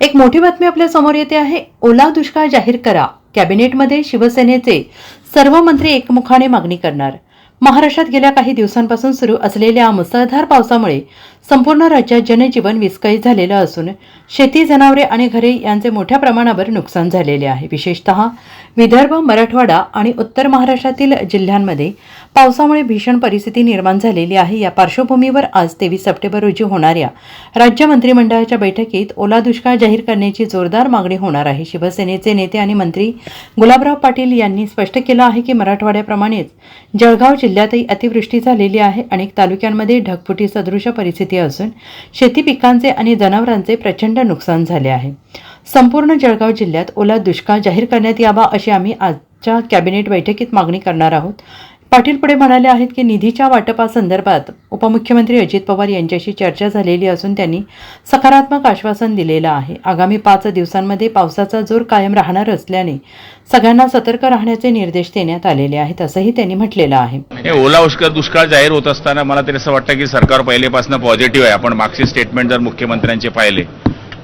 एक मोठी बातमी आपल्या समोर येते आहे। ओला दुष्काळ जाहीर करा। कॅबिनेटमध्ये शिवसेनेचे सर्व मंत्री एकमुखाने मागणी करणार। महाराष्ट्रात गेल्या काही दिवसांपासून सुरू असलेल्या मुसळधार पावसामुळे संपूर्ण राज्यात जनजीवन विस्कळीत झालेलं असून शेती, जनावरे आणि घरे यांचे मोठ्या प्रमाणावर नुकसान झालेले आहे। विशेषतः विदर्भ, मराठवाडा आणि उत्तर महाराष्ट्रातील जिल्ह्यांमध्ये पावसामुळे भीषण परिस्थिती निर्माण झालेली आहे। या पार्श्वभूमीवर आज 23 सप्टेंबर रोजी होणाऱ्या राज्य मंत्रिमंडळाच्या बैठकीत ओला दुष्काळ जाहीर करण्याची जोरदार मागणी होणार आहे। शिवसेनेचे नेते आणि मंत्री गुलाबराव पाटील यांनी स्पष्ट केलं आहे की मराठवाड्याप्रमाणेच जळगाव जिल्ह्यातही अतिवृष्टी झालेली आहे। अनेक तालुक्यांमध्ये ढगफुटी सदृश परिस्थिती असून शेती पिकांचे आणि जनावरांचे प्रचंड नुकसान झाले आहे। संपूर्ण जळगाव जिल्ह्यात ओला दुष्काळ जाहीर करण्यात यावा अशी आम्ही आजच्या कॅबिनेट बैठकीत मागणी करणार आहोत। पाटील पुढे म्हणाले आहेत की निधीच्या वाटपासंदर्भात उपमुख्यमंत्री अजित पवार यांच्याशी चर्चा झालेली असून त्यांनी सकारात्मक आश्वासन दिलेलं आहे। आगामी 5 दिवसांमध्ये पावसाचा जोर कायम राहणार असल्याने सगळ्यांना सतर्क राहण्याचे निर्देश देण्यात आलेले आहेत असंही त्यांनी म्हटलेलं आहे। ओला दुष्काळ जाहीर होत असताना मला तरी असं वाटतं की सरकार पहिलेपासून पॉझिटिव्ह आहे। आपण मागचे स्टेटमेंट जर मुख्यमंत्र्यांचे पाहिले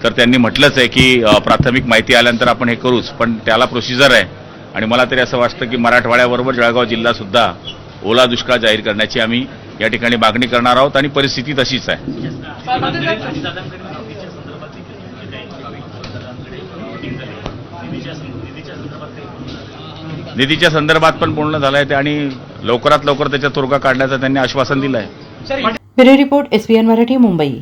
तर त्यांनी म्हटलंच आहे की प्राथमिक माहिती आल्यानंतर आपण हे करूच, पण त्याला प्रोसिजर आहे। आणि मला तरी असं वाटतं की मराठवाड्याबरोबर जळगाव जिल्हा सुद्धा ओला दुष्काळ जाहीर करण्याची आम्ही या ठिकाणी मागणी करणार आहोत आणि परिस्थिती तशीच आहे। निधीच्या संदर्भात पण पूर्ण झालंय आणि लवकरात लवकर त्याच्या तोडगा काढण्याचं त्यांनी आश्वासन दिलं आहे। Bureau report, SBN Marathi, Mumbai.